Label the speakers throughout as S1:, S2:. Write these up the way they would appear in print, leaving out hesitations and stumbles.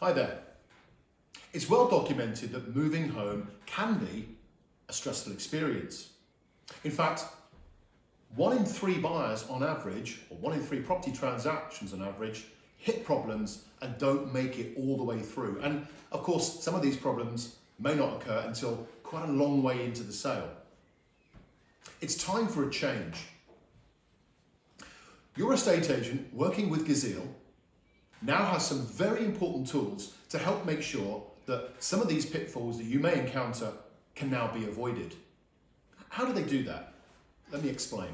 S1: Hi there. It's well documented that moving home can be a stressful experience. In fact, 1 in 3 buyers on average, or 1 in 3 property transactions on average, hit problems and don't make it all the way through. And of course, some of these problems may not occur until quite a long way into the sale. It's time for a change. Your estate agent working with Gazeal now has some very important tools to help make sure that some of these pitfalls that you may encounter can now be avoided. How do they do that? Let me explain.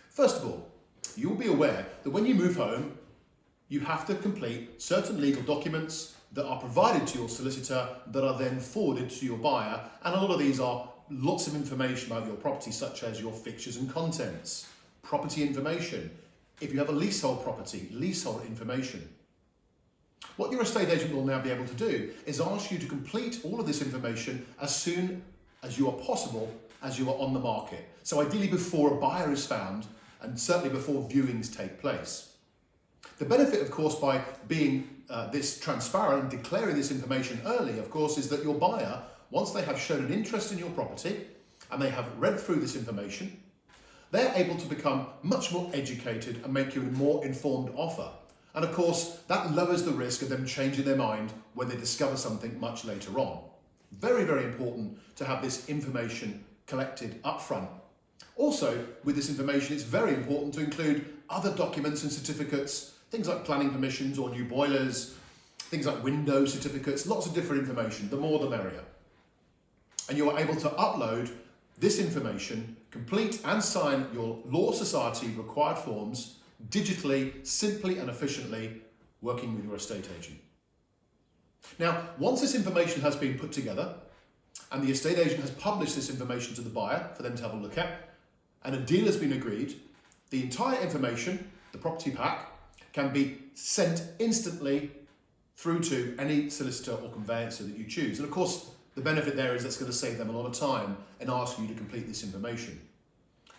S1: First of all, you'll be aware that when you move home, you have to complete certain legal documents that are provided to your solicitor that are then forwarded to your buyer, and a lot of these are lots of information about your property, such as your fixtures and contents, property information. If you have a leasehold property, leasehold information. What your estate agent will now be able to do is ask you to complete all of this information as soon as you are possible as you are on the market. So ideally before a buyer is found, and certainly before viewings take place. The benefit, of course, by being this transparent and declaring this information early, of course, is that your buyer, once they have shown an interest in your property and they have read through this information, they're able to become much more educated and make you a more informed offer. And of course, that lowers the risk of them changing their mind when they discover something much later on. Very, very important to have this information collected up front. Also, with this information, it's very important to include other documents and certificates, things like planning permissions or new boilers, things like window certificates, lots of different information, the more the merrier. And you are able to upload this information, complete and sign your Law Society required forms digitally, simply and efficiently, working with your estate agent. Now, once this information has been put together and the estate agent has published this information to the buyer for them to have a look at, and a deal has been agreed, the entire information, the property pack, can be sent instantly through to any solicitor or conveyancer that you choose. And of course, the benefit there is that's going to save them a lot of time in asking you to complete this information.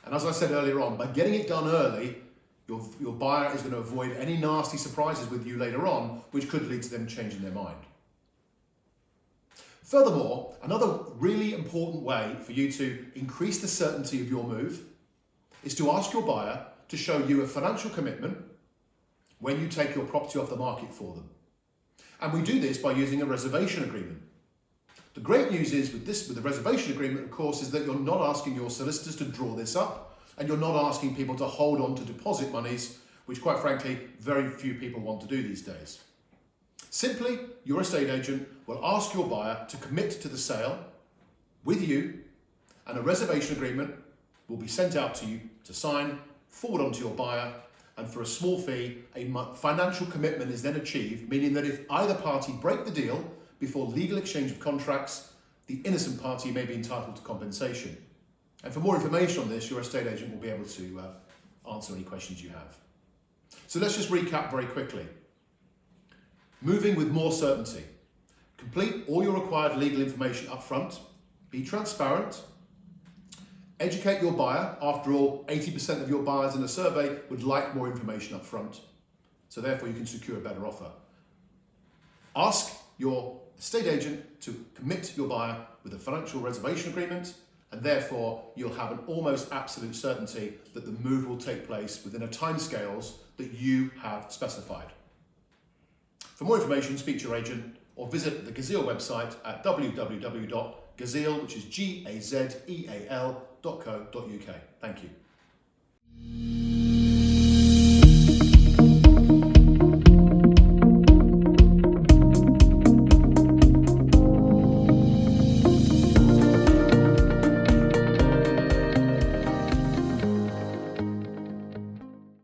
S1: And as I said earlier on, by getting it done early, your buyer is going to avoid any nasty surprises with you later on, which could lead to them changing their mind. Furthermore, another really important way for you to increase the certainty of your move is to ask your buyer to show you a financial commitment when you take your property off the market for them. And we do this by using a reservation agreement. The great news is with the reservation agreement, of course, is that you're not asking your solicitors to draw this up, and you're not asking people to hold on to deposit monies, which quite frankly, very few people want to do these days. Simply, your estate agent will ask your buyer to commit to the sale with you, and a reservation agreement will be sent out to you to sign, forward on to your buyer, and for a small fee, a financial commitment is then achieved, meaning that if either party break the deal before legal exchange of contracts, the innocent party may be entitled to compensation. And for more information on this, your estate agent will be able to answer any questions you have. So let's just recap very quickly. Moving with more certainty. Complete all your required legal information up front. Be transparent. Educate your buyer. After all, 80% of your buyers in a survey would like more information up front. So therefore you can secure a better offer. Ask your estate agent to commit your buyer with a financial reservation agreement, and therefore you'll have an almost absolute certainty that the move will take place within a timescales that you have specified. For more information, speak to your agent or visit the Gazeal website at www.gazeal, which is gazeal.co.uk. Thank you.